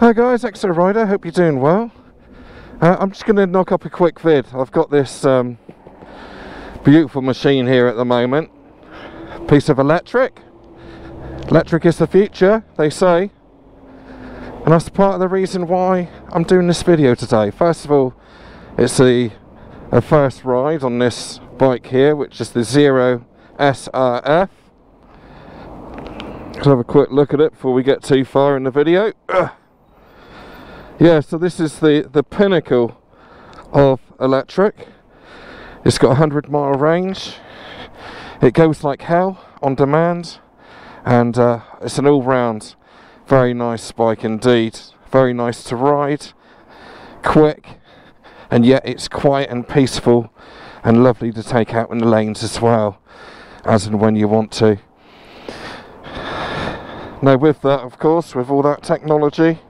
Hi guys, Exeter Rider, hope you're doing well. I'm just going to knock up a quick vid. I've got this beautiful machine here at the moment. Piece of electric. Electric is the future, they say. And that's part of the reason why I'm doing this video today. First of all, it's a first ride on this bike here, which is the Zero SRF. Let's have a quick look at it before we get too far in the video. Yeah, so this is the pinnacle of electric. It's got a 100-mile range. It goes like hell on demand, and it's an all-round very nice bike indeed. Very nice to ride, quick, and yet it's quiet and peaceful and lovely to take out in the lanes as well, as and when you want to. Now with that, of course, with all that technology,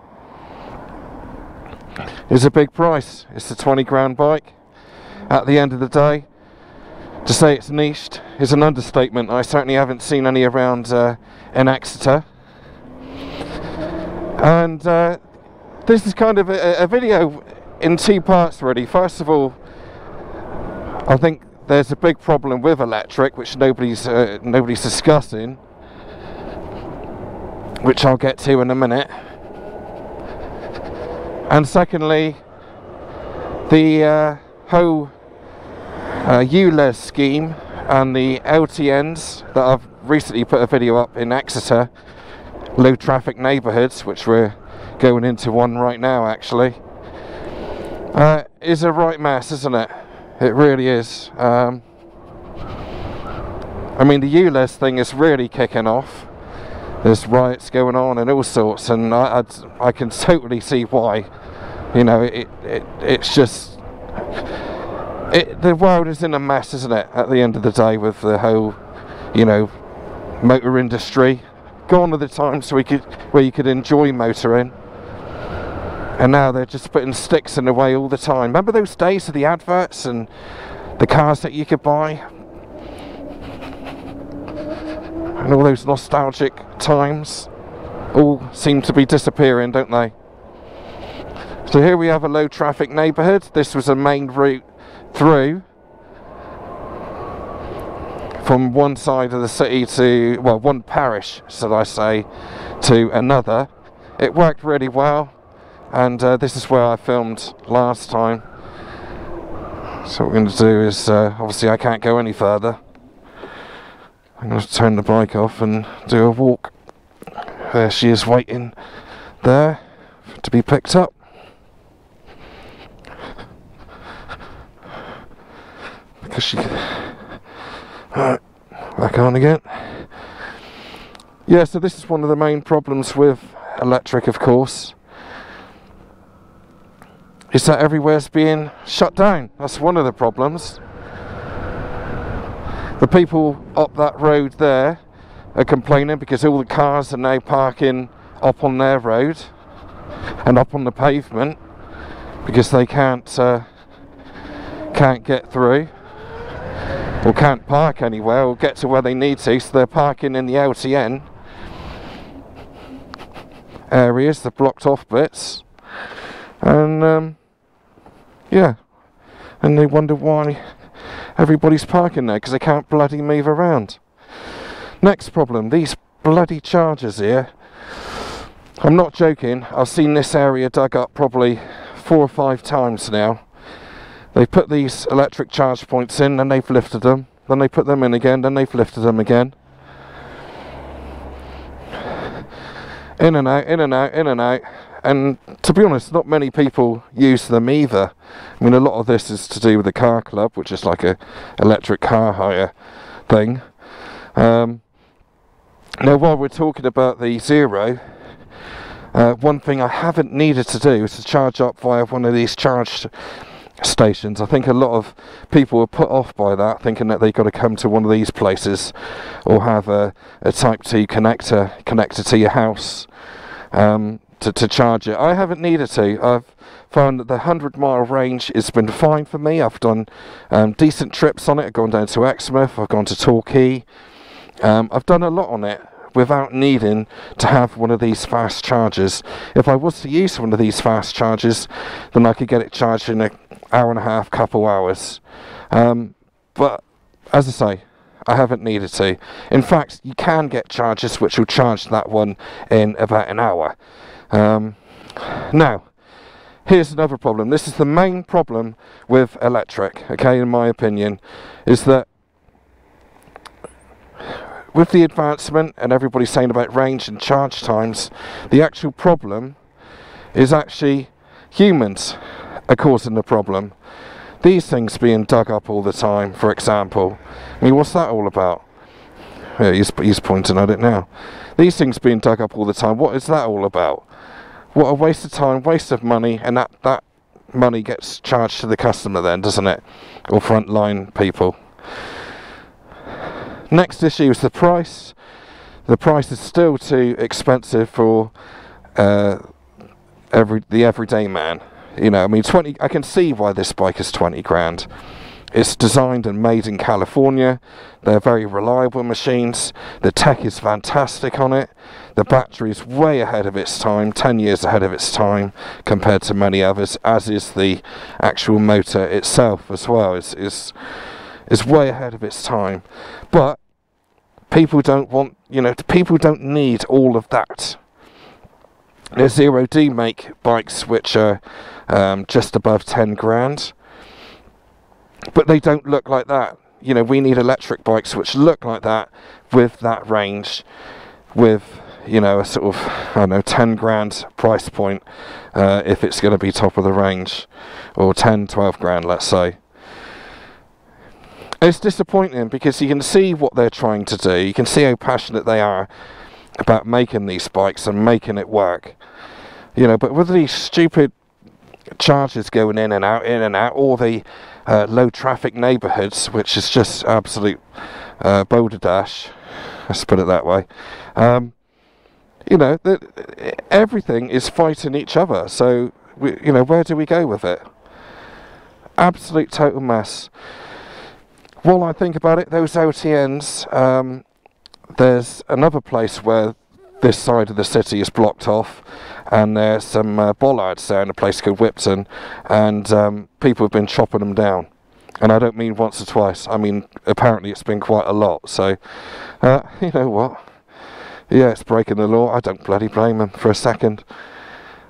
is a big price. It's a 20 grand bike. At the end of the day, to say it's niched is an understatement. I certainly haven't seen any around in Exeter. And this is kind of a video in two parts really. First of all, I think there's a big problem with electric which nobody's discussing, which I'll get to in a minute. And secondly, the whole ULEZ scheme and the LTNs that I've recently put a video up in Exeter, low traffic neighbourhoods, which we're going into one right now actually, is a right mess, isn't it? It really is. I mean, the ULEZ thing is really kicking off. There's riots going on and all sorts, and I can totally see why. You know, it's just the world is in a mess, isn't it? At the end of the day, with the whole, you know, motor industry. Gone are the times where you could enjoy motoring, and now they're just putting sticks in the way all the time. Remember those days of the adverts and the cars that you could buy? And all those nostalgic times all seem to be disappearing, don't they? So here we have a low traffic neighbourhood. This was a main route through from one side of the city to, well, one parish, should I say, to another. It worked really well, and this is where I filmed last time. So what we're going to do is, obviously I can't go any further. I'm going to turn the bike off and do a walk. There she is waiting there to be picked up. Because she... Alright, back on again. Yeah, so this is one of the main problems with electric, of course, is that everywhere's being shut down. That's one of the problems. The people up that road there are complaining because all the cars are now parking up on their road and up on the pavement because they can't get through or can't park anywhere or get to where they need to, so they're parking in the LTN areas, the blocked off bits, and yeah, and they wonder why everybody's parking there, because they can't bloody move around. Next problem, these bloody chargers here. I'm not joking, I've seen this area dug up probably 4 or 5 times now. They've put these electric charge points in, then they've lifted them, then they put them in again, then they've lifted them again. In and out, in and out, in and out. And to be honest, not many people use them either. I mean, a lot of this is to do with the car club, which is like a electric car hire thing. Now, while we're talking about the Zero, one thing I haven't needed to do is to charge up via one of these charge stations. I think a lot of people were put off by that, thinking that they've got to come to one of these places or have a Type 2 connector connected to your house to charge it. I haven't needed to. I've found that the 100-mile range has been fine for me. I've done decent trips on it. I've gone down to Exmouth, I've gone to Torquay. I've done a lot on it without needing to have one of these fast chargers. If I was to use one of these fast chargers, then I could get it charged in an hour and a half, couple hours. But as I say, I haven't needed to. In fact, you can get chargers which will charge that one in about an hour. Now, here's another problem. This is the main problem with electric, okay, in my opinion, is that with the advancement and everybody saying about range and charge times, the actual problem is actually humans are causing the problem. These things being dug up all the time, for example. I mean, what's that all about? Yeah, he's pointing at it now. These things being dug up all the time, what is that all about? What a waste of time, waste of money, and that money gets charged to the customer then, doesn't it? Or frontline people. Next issue is the price. The price is still too expensive for the everyday man. You know, I mean, I can see why this bike is 20 grand. It's designed and made in California. They're very reliable machines. The tech is fantastic on it. The battery is way ahead of its time, 10 years ahead of its time compared to many others, as is the actual motor itself as well. Is way ahead of its time. But people don't want, you know, people don't need all of that. There's 0D make bikes which are just above 10 grand, but they don't look like that. You know, we need electric bikes which look like that, with that range, with, you know, a sort of, I don't know, 10 grand price point, if it's going to be top of the range, or 10, 12 grand, let's say. It's disappointing because you can see what they're trying to do. You can see how passionate they are about making these bikes and making it work, you know. But with these stupid charges going in and out, or the low traffic neighbourhoods, which is just absolute balderdash, let's put it that way. You know, everything is fighting each other. So you know, where do we go with it? Absolute total mess. While I think about it, those LTNs, there's another place where this side of the city is blocked off, and there's some bollards there in a place called Whipton, and people have been chopping them down. And I don't mean once or twice, I mean apparently it's been quite a lot. So, you know what? Yeah, it's breaking the law. I don't bloody blame them for a second.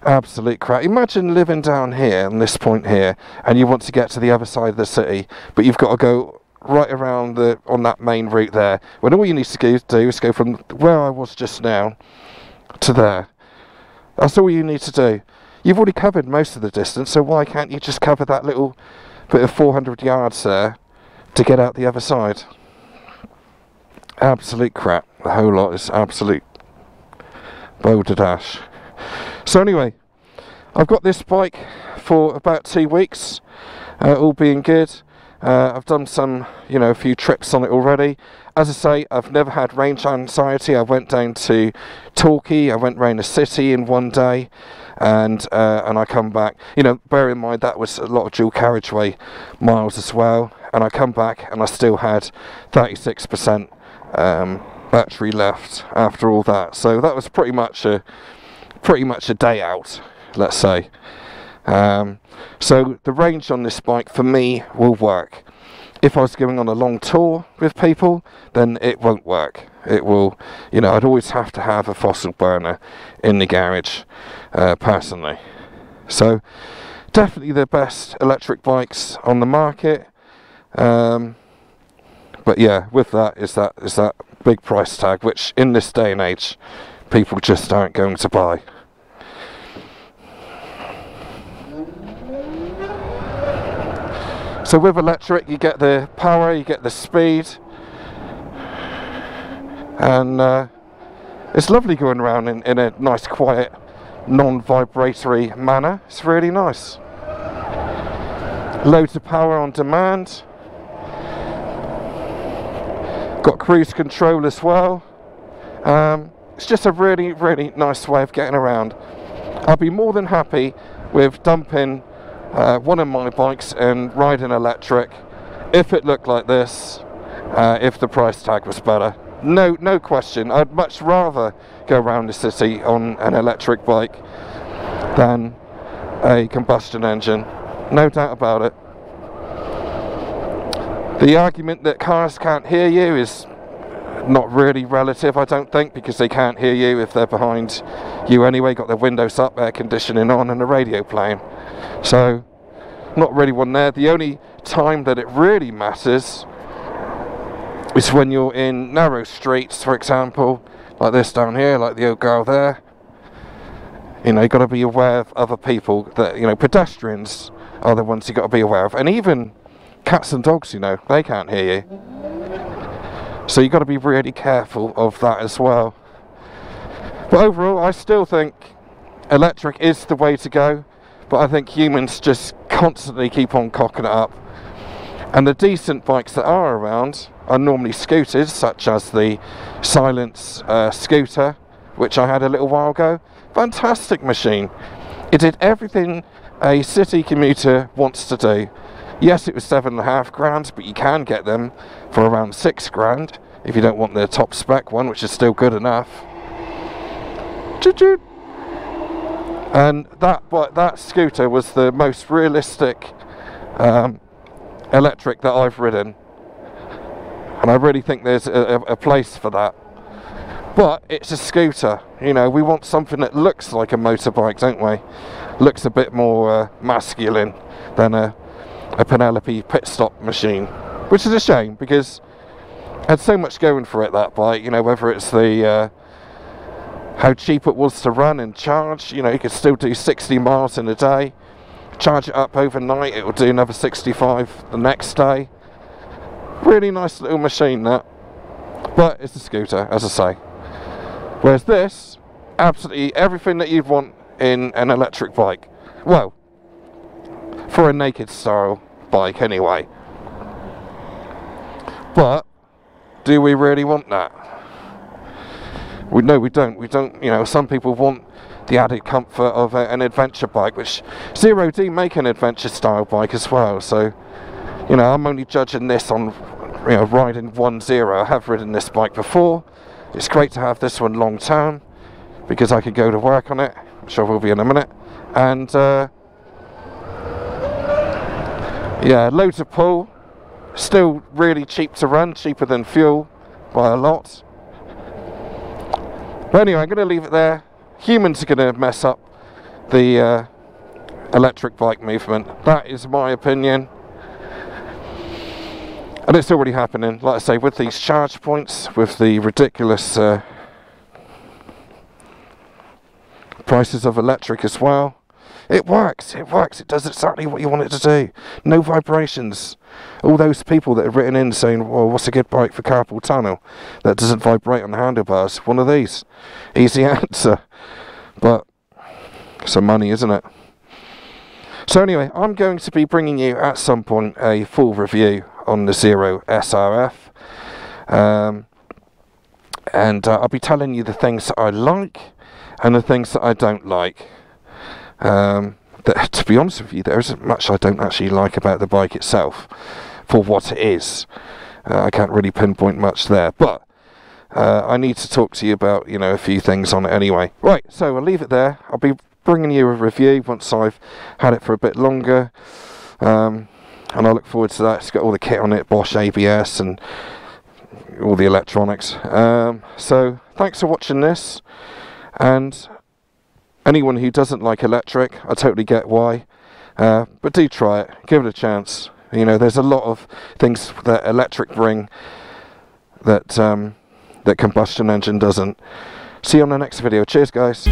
Absolute crap. Imagine living down here, on this point here, and you want to get to the other side of the city, but you've got to go right around on that main route there, when all you need to do is go from where I was just now to there. That's all you need to do. You've already covered most of the distance, so why can't you just cover that little bit of 400 yards there to get out the other side? Absolute crap. The whole lot is absolute balderdash. So anyway, I've got this bike for about 2 weeks, all being good. I've done some, you know, a few trips on it already. As I say, I've never had range anxiety. I went down to Torquay, I went round the city in one day, and I come back. You know, bear in mind that was a lot of dual carriageway miles as well, and I come back and I still had 36% battery left after all that. So that was pretty much a day out, let's say. So the range on this bike for me will work. If I was going on a long tour with people, then it won't work. It will, you know, I'd always have to have a fossil burner in the garage, personally. So definitely the best electric bikes on the market. But yeah, with that is that big price tag, which in this day and age people just aren't going to buy. So with electric, you get the power, you get the speed, and it's lovely going around in a nice, quiet, non-vibratory manner. It's really nice. Loads of power on demand. Got cruise control as well. It's just a really, really nice way of getting around. I'd be more than happy with dumping one of my bikes and riding electric if it looked like this, if the price tag was better. no question. I'd much rather go around the city on an electric bike than a combustion engine, no doubt about it. The argument that cars can't hear you is not really relative, I don't think, because they can't hear you if they're behind you anyway, got their windows up, air conditioning on and the radio playing. So not really one there. The only time that it really matters is when you're in narrow streets, for example, like this down here, like the old girl there. You know, you've got to be aware of other people, that, you know, pedestrians are the ones you've got to be aware of, and even cats and dogs, you know, they can't hear you. So you've got to be really careful of that as well. But overall, I still think electric is the way to go, but I think humans just constantly keep on cocking it up. And the decent bikes that are around are normally scooters, such as the Silence scooter, which I had a little while ago. Fantastic machine. It did everything a city commuter wants to do. Yes, it was £7,500, but you can get them for around £6,000 if you don't want the top spec one, which is still good enough. Choo-choo. And that scooter was the most realistic electric that I've ridden, and I really think there's a place for that. But it's a scooter, you know, we want something that looks like a motorbike, don't we? Looks a bit more masculine than a Penelope pit stop machine, which is a shame, because it had so much going for it, that bike, you know, whether it's the how cheap it was to run and charge. You know, you could still do 60 miles in a day, charge it up overnight, it will do another 65 the next day. Really nice little machine, that. But it's a scooter, as I say. Whereas this, absolutely everything that you'd want in an electric bike. Well, for a naked style bike anyway. But do we really want that? No, we don't. We don't. You know, some people want the added comfort of an adventure bike, which Zero D make an adventure style bike as well. So, you know, I'm only judging this on, you know, riding 1.0. I have ridden this bike before. It's great to have this one long term, because I can go to work on it, which I will be in a minute. And yeah, loads of pull. Still really cheap to run, cheaper than fuel by a lot. But anyway, I'm going to leave it there. Humans are going to mess up the electric bike movement. That is my opinion. And it's already happening, like I say, with these charge points, with the ridiculous prices of electric as well. It works, it does exactly what you want it to do. No vibrations. All those people that have written in saying, well, what's a good bike for carpal tunnel that doesn't vibrate on the handlebars? One of these. Easy answer. But some money, isn't it? So anyway, I'm going to be bringing you at some point a full review on the Zero SRF. And I'll be telling you the things that I like and the things that I don't like. That, to be honest with you, there isn't much I don't actually like about the bike itself for what it is. I can't really pinpoint much there, but I need to talk to you about, you know, a few things on it anyway. Right, so I'll leave it there. I'll be bringing you a review once I've had it for a bit longer, and I look forward to that. It's got all the kit on it, Bosch ABS and all the electronics. So thanks for watching this, and anyone who doesn't like electric, I totally get why, but do try it, give it a chance. You know, there's a lot of things that electric bring that that combustion engine doesn't. See you on the next video. Cheers, guys.